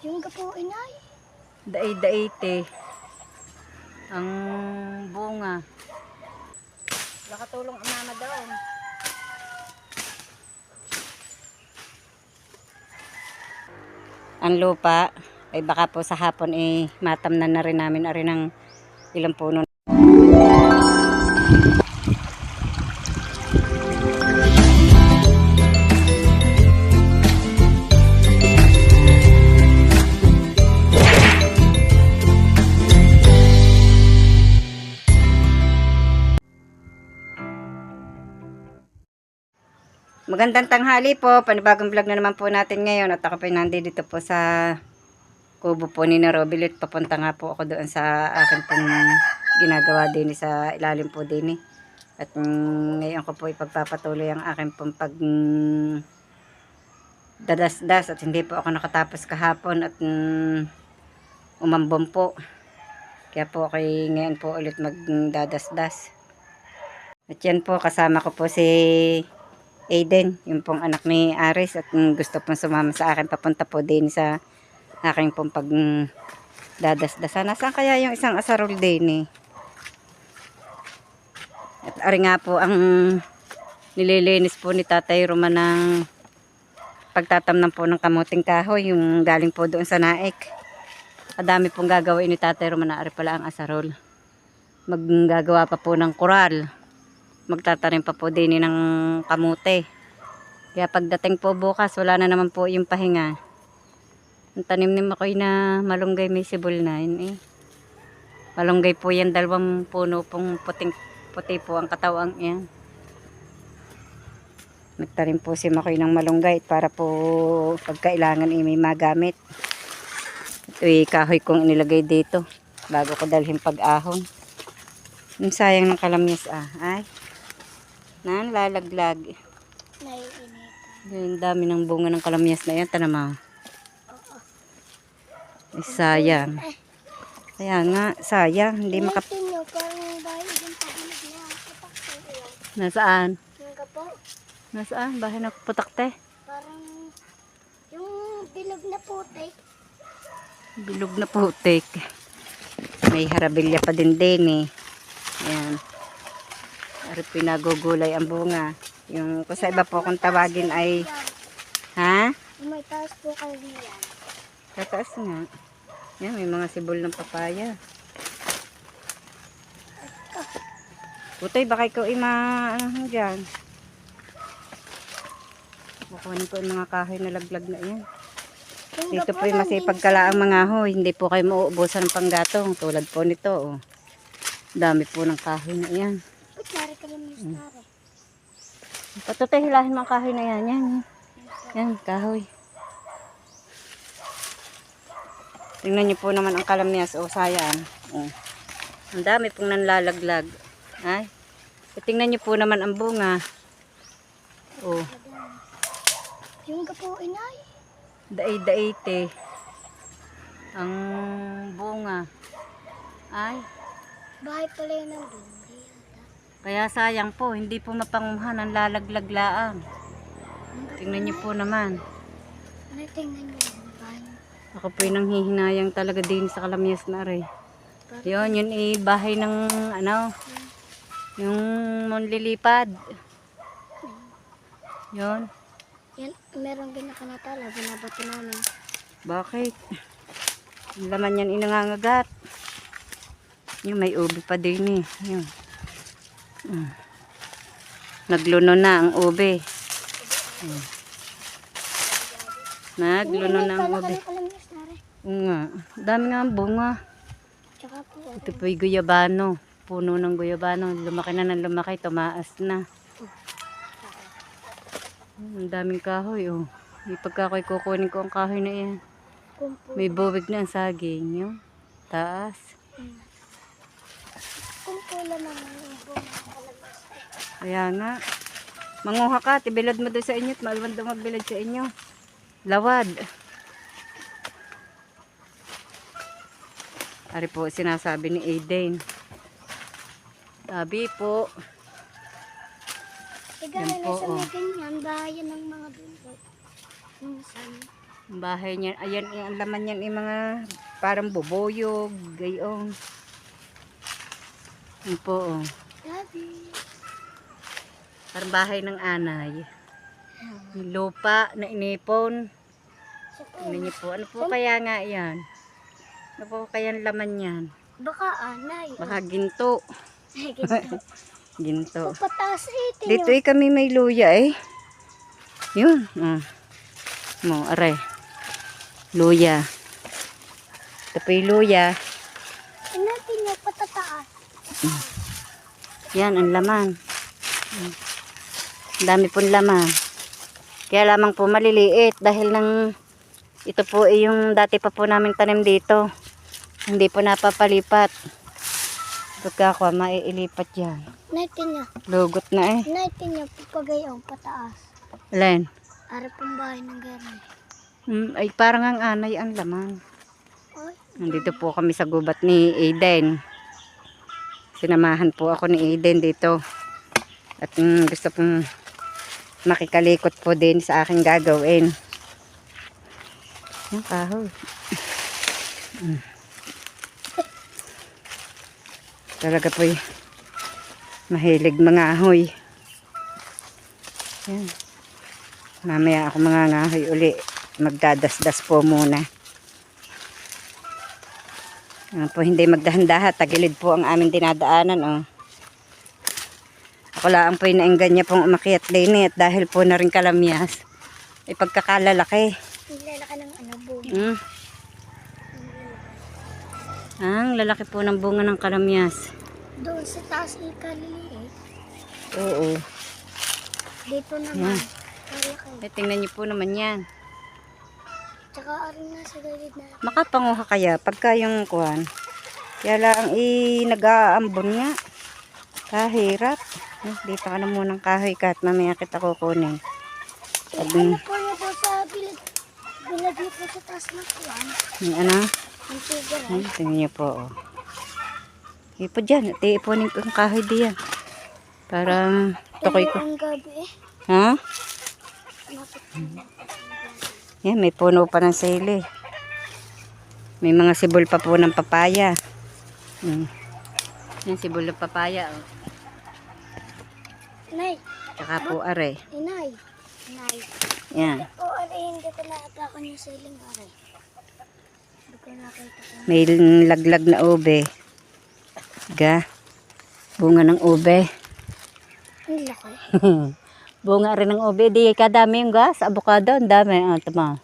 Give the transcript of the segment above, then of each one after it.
Yung gapo inay. Daay-daite. Ang bunga. Nakatulong ang mama daw. Ang lupa ay baka po sa hapon matamnan na rin namin rin ng ilang puno. Magandang tanghali po, panibagong vlog na naman po natin ngayon at ako po nandito po sa kubo po ni Robilet. Papunta nga po ako doon sa akin pong ginagawa din sa ilalim po din at ngayon ko po ipagpapatuloy ang akin pong dadasdas at hindi po ako nakatapos kahapon at umambon po, kaya po ako ngayon po ulit magdadasdas. At yan po, kasama ko po si Aiden, yung pong anak ni Aris, at gusto pong sumama sa akin papunta po din sa aking pong pagdadasdasan. Nasaan kaya yung isang asarol din At ari nga po ang nililinis po ni Tatay Roman ng pagtatamnan po ng kamuting kahoy, yung galing po doon sa naik. Kadami pong gagawin ni Tatay Roman na ari pala ang asarol. Maggagawa pa po ng koral. Magtatanim pa po din ng kamute. Kaya pagdating po bukas, wala na naman po yung pahinga. Ang tanim ni Makoy na malunggay may sibol na yun Malunggay po yan, 2 puno pong puti po ang katawang yan. Nagtanim po si Makoy ng malunggay para po pagkailangan may magamit. Ito kahoy kong inilagay dito bago ko dalhin pag-ahon. Yung sayang ng kalamyas ay lalaglag. Naiinitan. Yung dami ng bunga ng kalamyas na yan, tanama. Ay, sayang. Kaya nga, sayang. Hindi Nyo, parang bahay din pahilig na. Nasaan? Yung gapo. Nasaan? Bahay na putakte? Parang yung bilog na putik. Bilog na putik. May harabilya pa din Ayan. Ari pinagugulay ang bunga. Yung kung sa iba po kung tawagin ay May taas po kayo yan. tataas nga. Yan, may mga sibol ng papaya. Putoy, baka ikaw ano dyan. Kukunin ko yung mga kahoy na laglag na yan. Dito po yung masipag kalaang mga hoy. Hindi po kayo mauubusan ng panggatong. Tulad po nito. Dami po ng kahoy na yan. Kutsari ka lang yung stare. Patutoy, hilahin mo ang kahoy na yan. Yan, kahoy. Tingnan niyo po naman ang kalamyas. Sayang. Ang dami pong nanlalaglag. Ay. Tingnan niyo po naman ang bunga. Yung gapo inay. Daay-daite. Ang bunga. Ay. Bahay pala yun ng doon. Kaya sayang po. Hindi po mapanguhan ang lalaglag-laang. Tingnan niyo po naman. Ano tingnan nyo yung bahay? Ako po yung nanghihinayang talaga din sa kalamyas na rin. Yun bahay ng yung manlilipad. Yun. Yan, meron din ako natala, binabato namin. Bakit? Ang laman yan inangangagat. Yung may ubi pa din Yun. Nagluno na ang ubi. Nagluno na ang ubi. Nga. Dami nga ang bunga. Ito po yung guyabano. Puno ng guyabano. Lumaki na ng lumaki. Tumaas na. Ang daming kahoy. May pagkakoy kukunin ko ang kahoy na yan. May bubig na ang saging. Yung taas. Kumpula naman yung bunga. Kaya nga. Manguha ka. Tibilad mo doon sa inyo. Maluwan daw magbilad sa inyo. Lawad. Ari po sinasabi ni Aiden. Sabi po. Yan po. Sa may ganyan, bahayan ng mga dulo. Yung sana. Ang bahay niya, ayan, ang laman niyan yung mga parang bubuyog, gayong. Yan po, oh. Daddy. Parang bahay ng anay. Yung lupa na inipon. Ano niyo po? Ano po kaya nga yan? Ano po kaya ang laman yan? Baka anay. Baka ginto. Ginto. Pataas ito. Dito kami may luya eh. Yun. Mo, aray. Luya. Ito po yung luya. Natin yung patataas. Yan, ang laman. Ang dami pong laman. Kaya lamang po maliliit dahil ito po ay yung dati pa po namin tanim dito. Hindi po napapalipat. Pagka ako, maiilipat yan. Natin niya. Lugot na eh. Natin niya papagayong pataas. Alen? Ara pang bahay ng gano'n. Ay parang ang anay ang laman. Ay. Nandito po kami sa gubat ni Aiden. Sinamahan po ako ni Aiden dito. At gusto pong makikalikot po din sa aking gagawin. Yung kahoy. Talaga po mahilig mga ahoy. Yan. Mamaya ako mga ngahoy uli. Magdadasdas po muna. Po, hindi magdahan-dahan. Tagilid po ang aming dinadaanan. Oh. Ako lang po inainggan niya pong umakyat din at dahil po na rin kalamyas. Ay pagkakalalaki. Nilalaka ng bunga. Ang lalaki po ng bunga ng kalamyas. Doon sa taas ikaliliit. Oo. Dito naman. Yan. Kalaki. Tingnan niyo po naman yan. Tsaka aring nasa gilid na. Makapanguha kaya pagka yung kuhan. Kaya lang nag-aambon nga. Kahirap. Dito ka na munang kahoy ka at mamaya kita kukunin. Ano po yun po sa bilad? Bilad niyo po sa taas ng kuwan. Yung ano? Yung figure. Ay, tingnan niyo po. Oh. Ipo dyan. Iponin ko yung kahoy diyan. Parang tukoy ko. Ang gabi eh. Ha? Yan, may puno pa ng sili. May mga sibol pa po ng papaya. Yan, sibol ng papaya. Oh. Nay. Tsaka po are. Inay. Inay. Yan. O aray, hindi ko nakatakan yung siling aray. Hindi ko nakita ko. May laglag na ube. Ga. Bunga ng ube. Ang laki. Bunga rin ng ube. Di kadami yung gas. Avocado. Ang dami. Tama.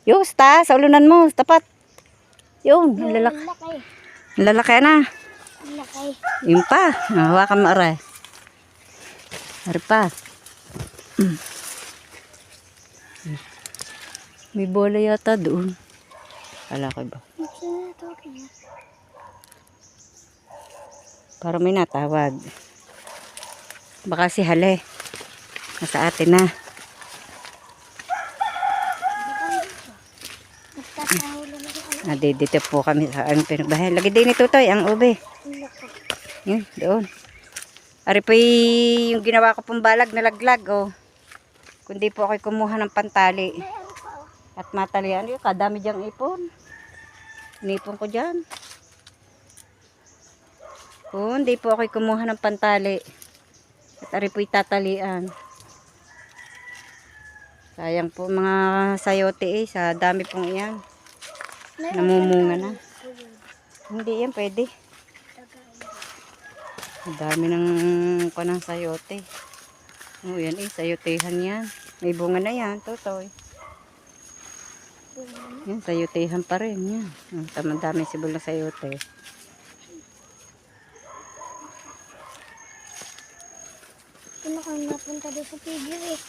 Yung sta. Sa ulunan mo. Tapat. Yun. Ang lalaki. Ang laki. Ang lalaki na. Ang laki. Yun pa. Hawakan mo aray. Ari pa. May bola yata doon. Kala ko ba? Saan na ito? Parang may natawag. Baka si Hale. Nasa atin na. Nagtatahulo na rin. Dito po kami sa ang pinagbahay. Lagi din ito toy ang ube. Ang laki. Yun, doon. Ari po yung ginawa ko pong balag na laglag. Oh. Kundi po ako kumuha ng pantali. May ano pa oh. At matalian. Yung kadami dyang ipon. Inipon ko dyan. Kundi po ako kumuha ng pantali. At ari po tatalian. Sayang po mga sayote sa dami pong iyan. Namumunga na. Hindi yan pwede. Ang dami ng kanang sayote. Oh, yan sayotehan yan. May bunga na yan, totoy. Yan, sayotehan pa rin yan. Tama-dami sibol na sayote. Ano kang napunta doon sa figure eh.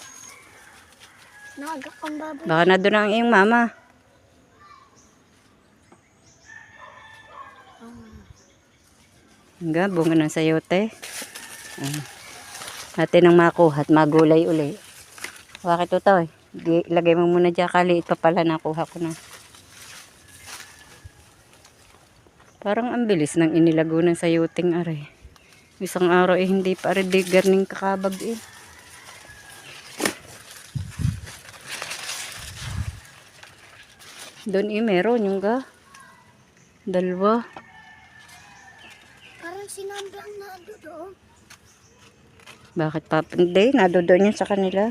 Naagak kang baboy. Baka na doon ang iyong mama. Hanggang bunga ng sayote. Natin ang makuha at magulay uli. Bakit ito eh? Ilagay mo muna dyan. Kaliit pa pala nakuha ko na. Parang ang bilis ng inilago ng sayoting are. Isang araw hindi pa rin di garning kakabag eh. Doon meron yung dalawa. Parang sinambi ang nado doon. Bakit pa? Hindi, nadodoon yan sa kanila.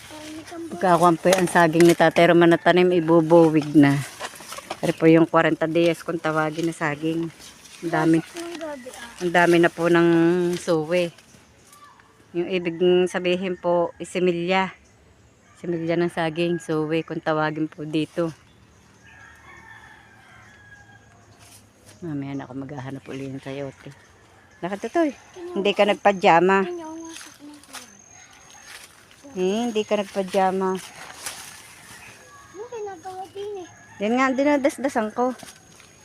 Parang may tambo. Pagkakuan po ang saging ni Tatay Roman na tanim, ibubuwig na. Pero po yung 40 days kung tawagin na saging. Ang dami. Ng gabi ah. Ang dami na po ng suwe. Yung ibig sabihin po, isimilya. Similya ng saging, suwe kung tawagin po dito. Mamaya na ako maghahanap uli ng sayote. Nakatutoy. Hindi ka nagpajama. Hindi ako nga sa kinakaroon. Hindi ka nagpajama. Ano ginagawa din eh? Yan nga, dinadasdasan ko.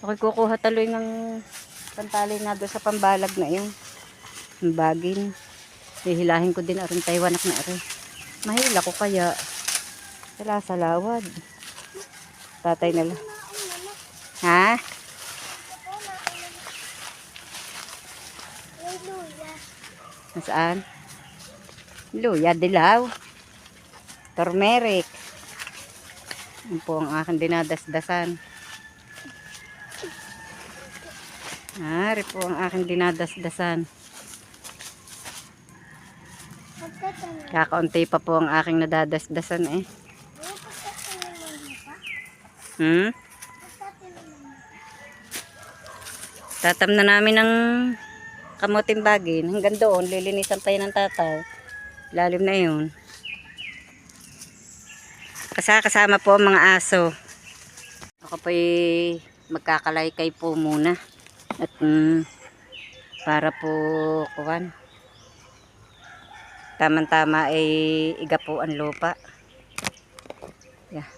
Ako'y kukuha taloy ng pantali na doon sa pambalag na yun. Yung bagin. Hihilahin ko din aron Taiwan na aron. Mahila ko kaya. Wala sa lawad. Tatay na lang. Ha? Hallelujah. Nasaan? Luya, dilaw. Turmeric. Yan po ang aking dinadasdasan. Ari po ang aking dinadasdasan. Pagkatanim. Kakaunti pa po ang aking nadadasdasan eh. Ano pagkatanim mo pa? Hmm? Pagkatanim mo. Tatam na namin ng kamuting bagin. Hanggang doon, lilinisan pa yun ng tatay. Lalim na yun. Kasama po ang mga aso. Ako po'y magkakalaykay po muna. At para po kuwan. Tama-tama ay iga po ang lupa. Yeah.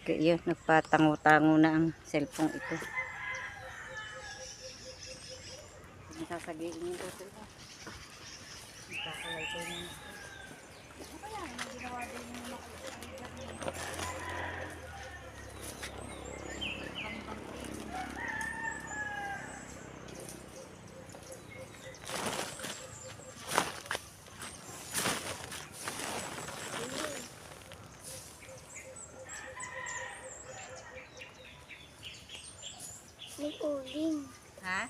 Okay, yun. Nagpatango-tango na ang cellphone ito. Sasagiin niyo ito. Magkakalaykay na. May uling. Ha?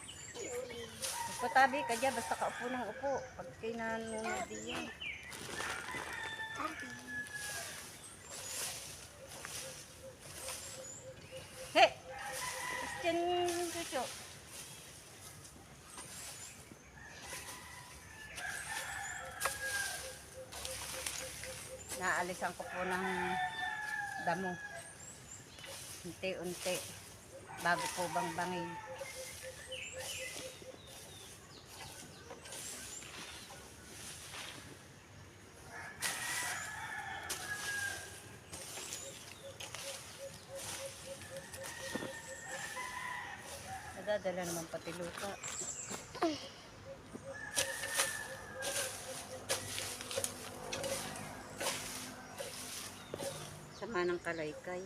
Patabi ka dyan, basta kaupo ng upo. Pag kinanunod diyan. He! Christian Chucho. Naalisan ko po ng damo. Unti-unti. Bago po bang bangin. Nadadala naman pati lupa. Sama ng kalaykay.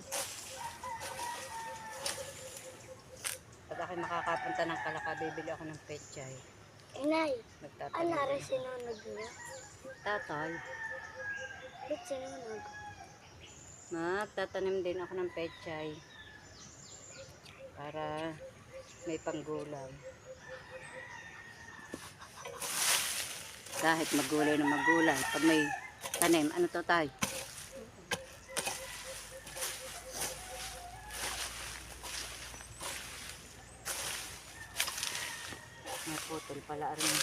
Pag ako'y makakapunta ng Kalaka, bibili ako ng pechay. Inay, Magtatanim. ano rin sinunog niya? Tatay. Ba't sinunog? Magtatanim din ako ng pechay. Para may panggulay. Kahit magulay na magulay. Pag may tanim, ano to tayo? May putol pala rin.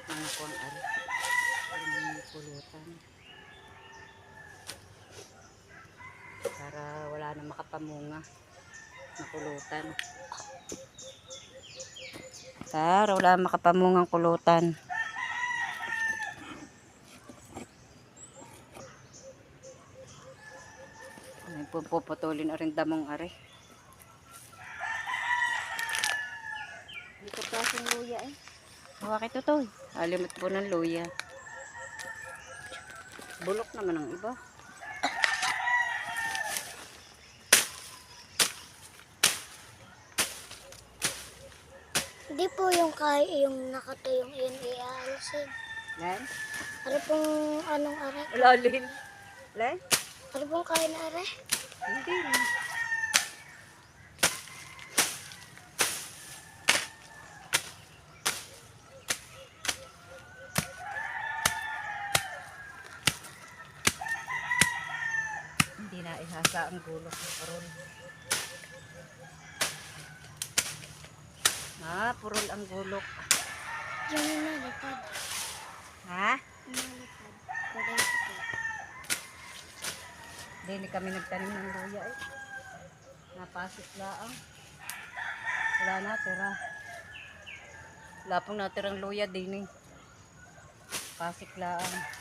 Mga kuwang ari. Ang pulutan. Para wala na makapamunga. Nakulutan. Para wala makapamungang kulutan. May puputulin rin damong are. Dito pa yung luya eh. Hawak ito to. Alimot po ng luya. Bulok naman ang iba. Hindi po yung kaya yung nakatayong yun i-aalisin. Yan. Ano pong anong are? Lalim. Lai? Ano pong kain are? Hindi. Hindi na ihasa ang gulok ng purol. Purol ang gulok. Yan yung nalipad. Ha? Nalipad. Kulay puti. Hindi kami nagtanim ng luya eh. Napasok laang. Wala na, tira. Wala pong natirang luya din eh. Pasik laang.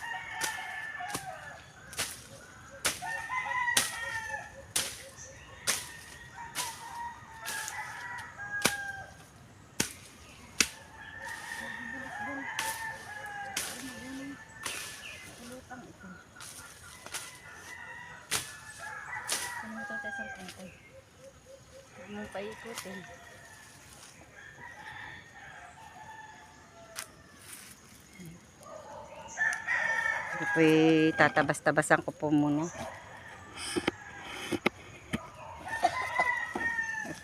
Ano ito tayo sa pantay? Huwag mong paikutin. Ito po'y tatabas-tabasan ko po muna. At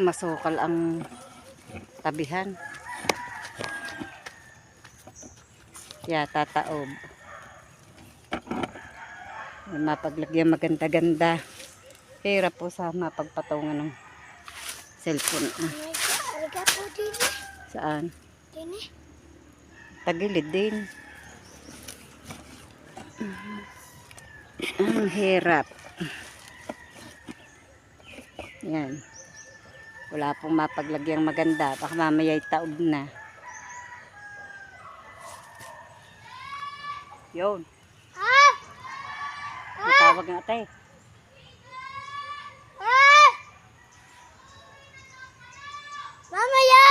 masukal ang tabihan. Kaya tataob. Mapaglagyan maganda-ganda. Hirap po sa mapagpatungan ng cellphone. Ariga po din eh. Saan? Din eh. Tagilid din. Ang hirap. Yan. Wala pong mapaglagyang maganda. Baka mamaya'y taob na. Yun. Matawag nga tayo. Mamaya!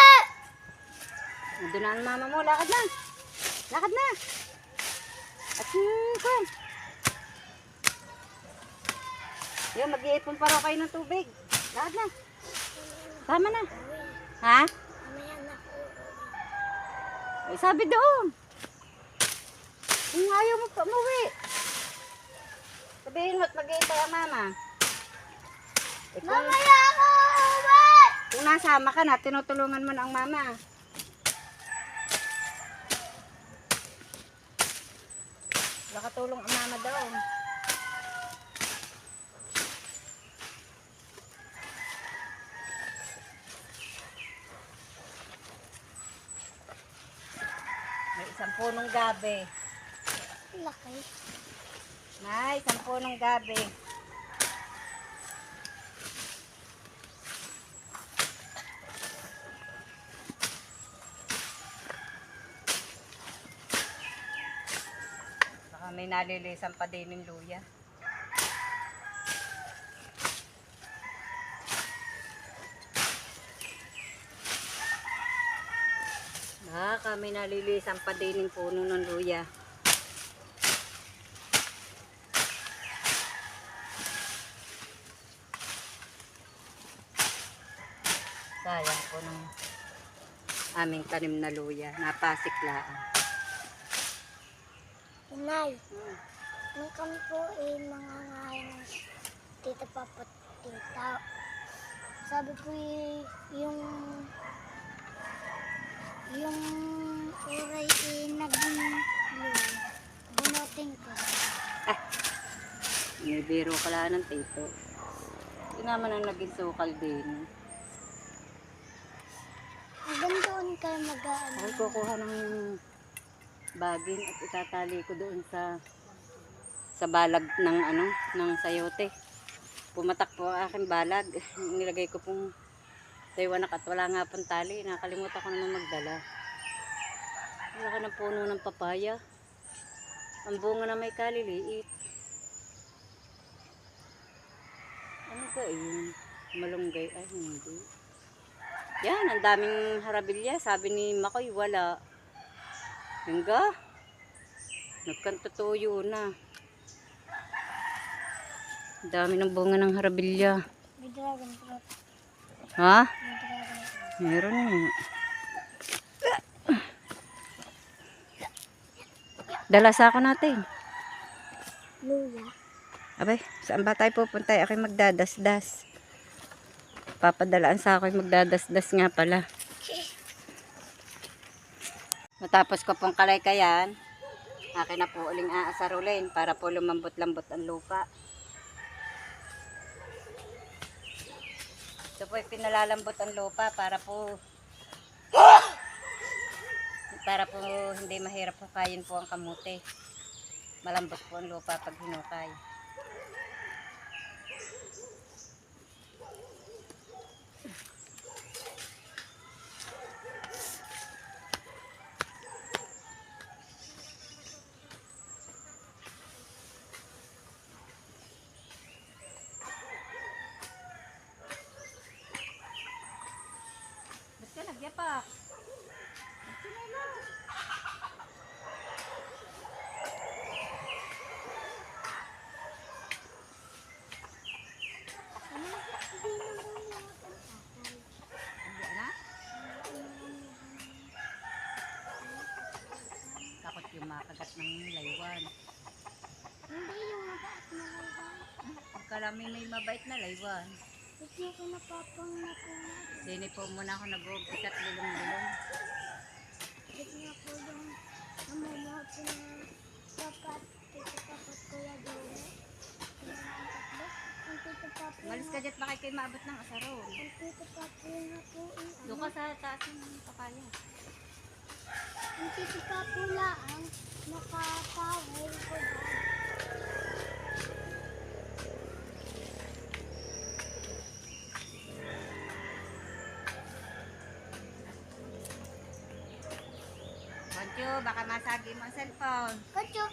Doon na ang mama mo. Lakad na. Lakad na. At kwan. Yun, mag-iipon pa raw kayo ng tubig. Lakad na. Tama na. Ha? Mamaya na po. Ay, sabi doon. Kung ayaw mo pa umuwi. Sabihin mo at mag-iipay ang mama. Eh, Mamaya ako uwi! kung nasama ka na, tinutulungan mo na ang mama. Nakatulong ang mama daw. May isang punong gabi. Laki. May isang punong gabi. Baka may nalilisan pa din ng luya. Baka may nalilisan pa din ng puno ng luya. Sayang po ng aming tanim na luya. Napasiklaan. Inay, nung kami po mangangain ng tita papat tita. Sabi po yung uray naging bunutin ko. Nibiro ka lang ng tito. Hindi naman ang naging sukal din. Hanggang doon kayo mag-aano. Ako kukuha ng bagin at itatali ko doon sa balag ng ng sayote. Pumatak po ang aking balag. Nilagay ko pong taywanak at wala nga pong tali. Nakalimutan ko naman magdala. Wala ka ng puno ng papaya. Ang bunga na may kaliliit. Ano ka yun? Malunggay. Ay, hindi. Yan, ang daming harabilya. Sabi ni Makoy, wala. Hangga. Nagkantutuyo na. Ang dami ng bunga ng harabilya. May dragon fruit. Ha? May dragon fruit. Meron nga. Dala sa ako natin. Luya. Abay, saan ba tayo pupunta? Ako'y magdadasdas. Papadalaan sa ako'y magdadasdas nga pala. Matapos ko pong kalaykayan, akin na po uling aasarulin para po lumambot-lambot ang lupa. Ito po ay pinalalambot ang lupa para po hindi mahirap hukayin po ang kamote. Malambot po ang lupa pag hinukay. Ba't ka nagyapak? Hindi na? Takot yung makagat ng laywan. Hindi yung mabait na laywan. Pagkalami may mabait na laywan. Ba't yung kinapapang na po natin? Dini po muna ako nag-uupit at lulong-lulong. Ba't nga po yung namumuha po na dapat tito papat kuya dito? Ang tito papo Malis ka dyan, baka kayo maabot ng asaro. ang tito papo nga po Doon ka sa taas ng papaya. ang tito papo lang nakakaway ko dyan. Koncho, baka masagi mo ang cellphone. Kacho!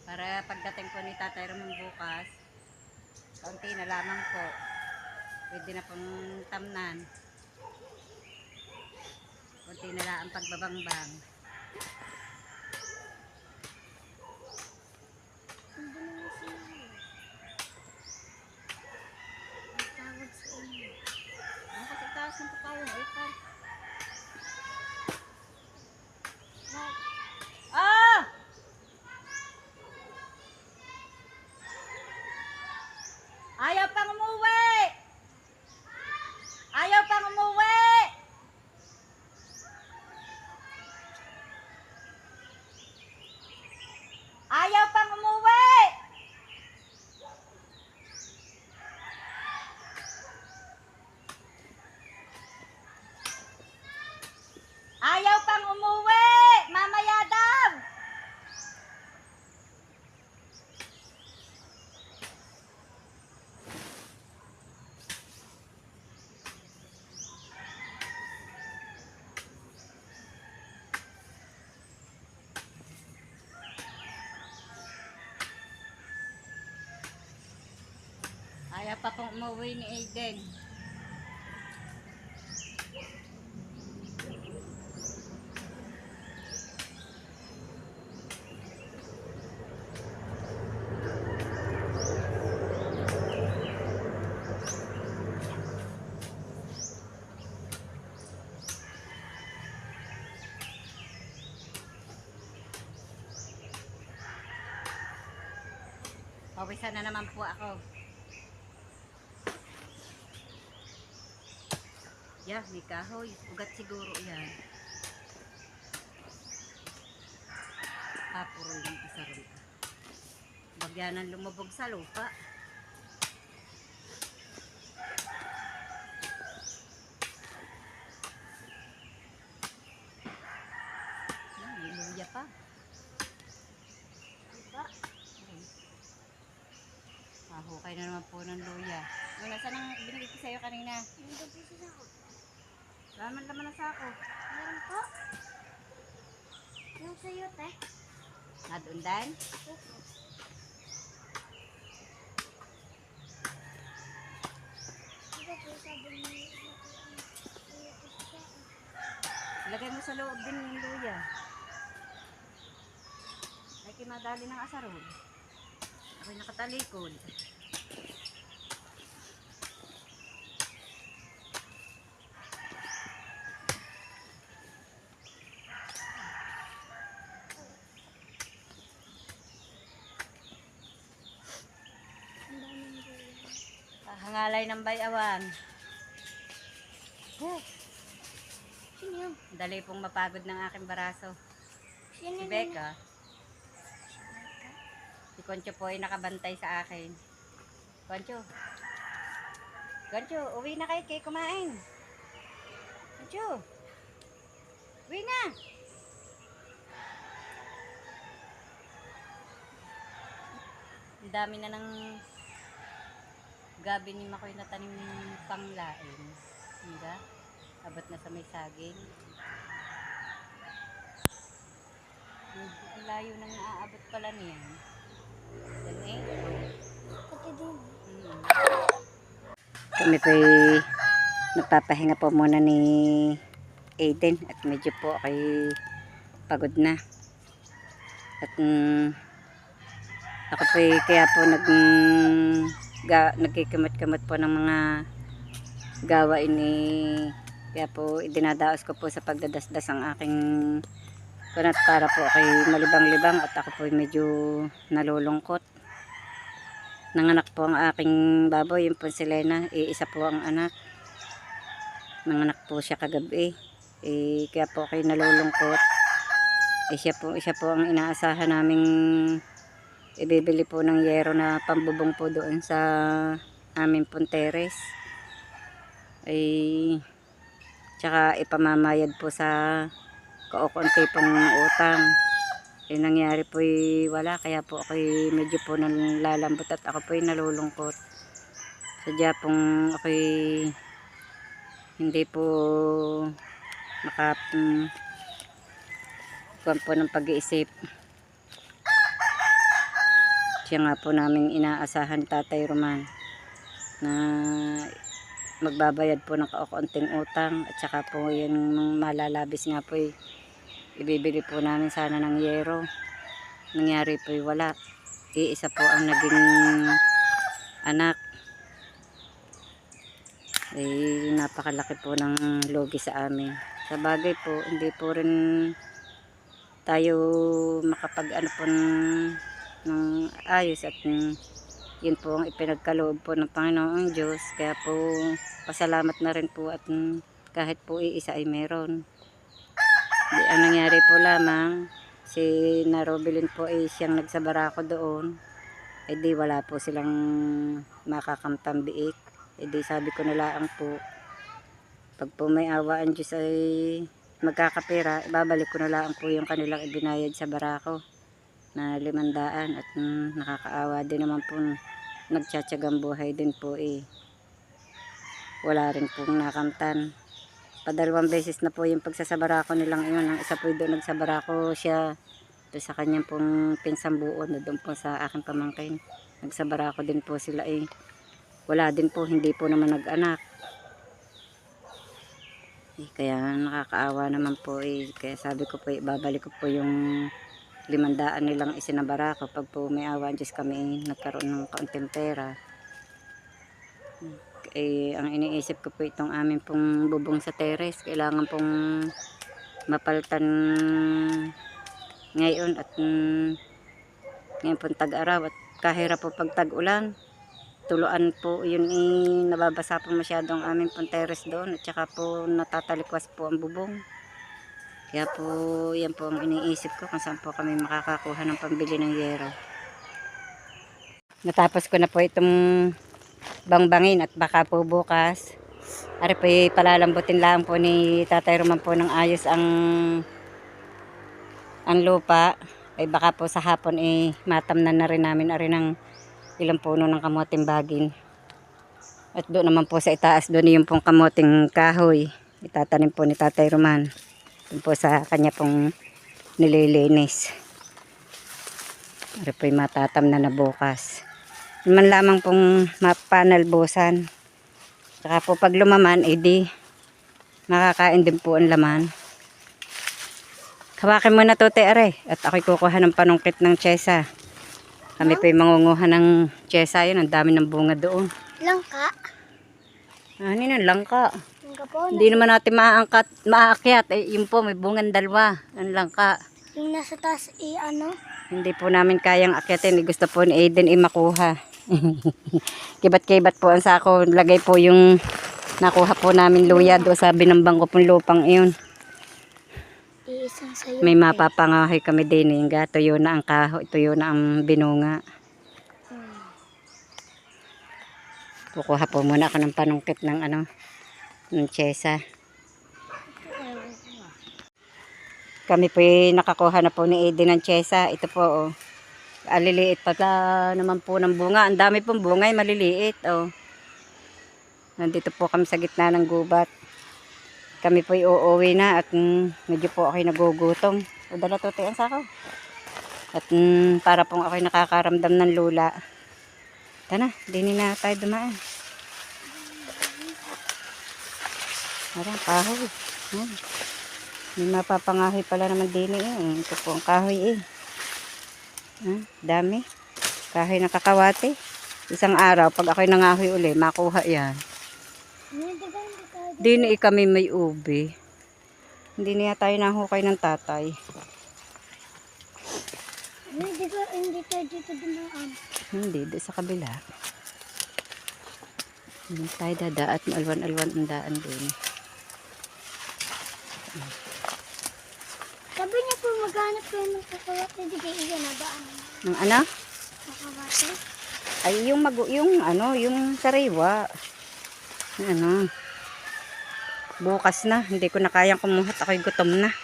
Para pagdating po ni Tatay Ramon bukas, kaunti na lamang po. Pwede na pong tamnan. Kaunti na lang ang pagbabangbang. Hindi naman sinabi. Ang tawag sa inyo. Ang kasi taas ng papaya, ipal. Ah! Ayaw pang umuwi! Ayaw pang umuwi! Ayaw pang umuwi! Ayaw pang umuwi! Mamaya daw! Ayaw pa pong umuwi ni Aiden. Pawisan na naman po ako. Yeah, may kahoy. Ugat siguro yan. Puro lang isarol. Bagyanan lumubog sa lupa. Yan, may luya pa. Diba? Mahukay na naman po ng luya. Wala, saan ang binigay ko sa'yo kanina? Nandun po sila ko. Laman naman na sako. Meron po. Yung sa'yo, te. Nadundan? Opo. Diba po sabi ni Ilagay mo sa loob din yung luya. Ay kimadali ng asarol. Ako'y nakatalikod. Hangalay ng bayawan. Sino yun? Dali pong mapagod ng aking baraso. Sino Si yun? Becca. Si Concho po ay nakabantay sa akin. Concho. Concho, uwi na kayo kay kumain. Concho. Uwi na. Ang dami na ng gabi ni Makoy na tanim panglain. Hindi. Abot na sa may saging. Ang layo nang naaabot pala niyan. Yan eh. Pati din. Kami po'y nagpapahinga po muna ni Aiden at medyo po ay pagod na. At ako po'y kaya po nagkikamot-kamot po ng mga gawain ni kaya po idinadaos ko po sa pagdadasdas ang aking kunat para po kay malibang-libang at ako po medyo nalulungkot. Nanganak po ang aking baboy, yung po si Lena, isa po ang anak. Nanganak po siya kagabi. Kaya po kayo nalulungkot. Siya po ang inaasahan naming ibibili po ng yero na pambubong po doon sa aming punteres. Tsaka ipamamayad po sa kaukunti pong utang. Nangyari po wala, kaya po ako medyo po nalalambot at ako po nalulungkot. Sadya pong ako hindi po kuwan po ng pag-iisip. Siya nga po naming inaasahan Tatay Roman na magbabayad po ng kaukunting utang at saka po yung malalabis nga po ibibili po namin sana ng yero. Nangyari po wala. Isa po ang naging anak. Napakalaki po ng logi sa amin. Sa bagay po, hindi po rin tayo makapag-ano po ng ayos at yun po ang ipinagkaloob po ng Panginoong Diyos. Kaya po pasalamat na rin po at kahit po iisa ay meron. Ang nangyari po lamang, si Narobilin po siyang nagsabarako doon. Di wala po silang makakamtambiik. Di sabi ko na lang po, pag po may awa ang Diyos ay magkakapira, ibabalik ko na lang po yung kanilang ibinayad sa barako na 500 at nakakaawa din naman po, nagtsatsagang buhay din po wala rin pong nakamtan. Padalawang beses na po yung pagsasabarako nilang iyon. Ang isa po doon nagsabarako siya doon sa kanyang pong pinsang buon na doon po sa aking pamangkin. Nagsabarako din po sila wala din po, hindi po naman nag-anak. Kaya nakakaawa naman po kaya sabi ko po babalik ko po yung 500 nilang isinabarako pag po may awa ang Diyos kami nagkaroon ng kaunting pera. Ang iniisip ko po itong amin pong bubong sa teres, kailangan pong mapalitan ngayon at ngayon pong tag-araw at kahirap po pag tag-ulan, tuluan po yun nababasa po masyadong aming pong teres doon at saka po natatalikwas po ang bubong. Kaya po yan po ang iniisip ko kung saan po kami makakakuha ng pambili ng yero. Natapos ko na po itong bangbangin at baka po bukas ari po palalambutin lang po ni Tatay Roman po ng ayos ang lupa baka po sa hapon matamnan na rin namin ari ng ilang puno ng kamoting bagin at doon naman po sa itaas doon yung pong kamoting kahoy itatanim po ni Tatay Roman doon po sa kanya pong nililinis. Ari po matatamnan na bukas. Man lamang pong mapanalbosan. Saka po pag lumaman, di makakain din po ang laman. Hawakin mo na to, are. At ako'y kukuha ng panungkit ng tiyesa. Kami po'y mangunguha ng tiyesa yun. Ang dami ng bunga doon. Langka? Ano yun, langka. Langka po. Hindi naman natin maakyat. Yun po, may bungan dalawa. Ang langka. Yung nasa taas ano? Hindi po namin kayang akyatin. Gusto po ni Aiden makuha. Kibat-kibat po ang sako. Lagay po yung nakuha po namin luya doon sa binambang ko pong lupang iyon. Iisang sayo. May mapapangahoy kami din eh. Tuyo na ang kahoy, tuyo na ang binunga. Kukuha po muna ako ng panungkit ng ng tiyesa. Kami po nakakuha na po ni Eden ng tiyesa. Ito po oh. Aliliit pala naman po ng bunga. Ang dami pong bunga ay maliliit oh. Nandito po kami sa gitna ng gubat. Kami po uuwi na at medyo po ako'y nagugutom. O dala tote ang sakaw. At para pong ako'y nakakaramdam ng lula. Tana, dini na tayo dumaan. Parang kahoy. May mapapangahoy pala naman dini eh. Ito po ang kahoy eh. Dami. Kahoy na kakawate. Isang araw, pag ako'y nangahoy uli, makuha yan. Dini kami may ube. Hindi niya tayo nahukay ng tatay. Hindi tayo dito dumaan. Hindi, doon sa kabila. Hindi tayo dadaat, alwan-alwan ang daan din. Sabi niya po maghanap kayo ng kakawate. Hindi kayo iyanabaan. Ng ano? Kakawate? Ay, yung sariwa. Bukas na. Hindi ko na kayang kumuhat. Ako'y gutom na.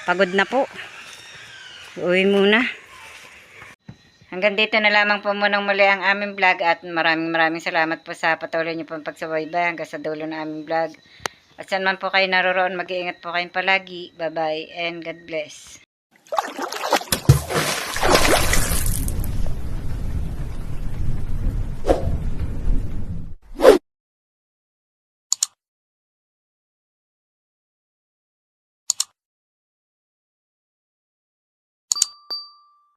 Pagod na po. Uwi muna. Hanggang dito na lamang po munang muli ang aming vlog at maraming salamat po sa patuloy niyo pong pagsubaybay hanggang sa dulo ng aming vlog. At saan man po kayo naroroon, mag-iingat po kayong palagi. Bye-bye and God bless.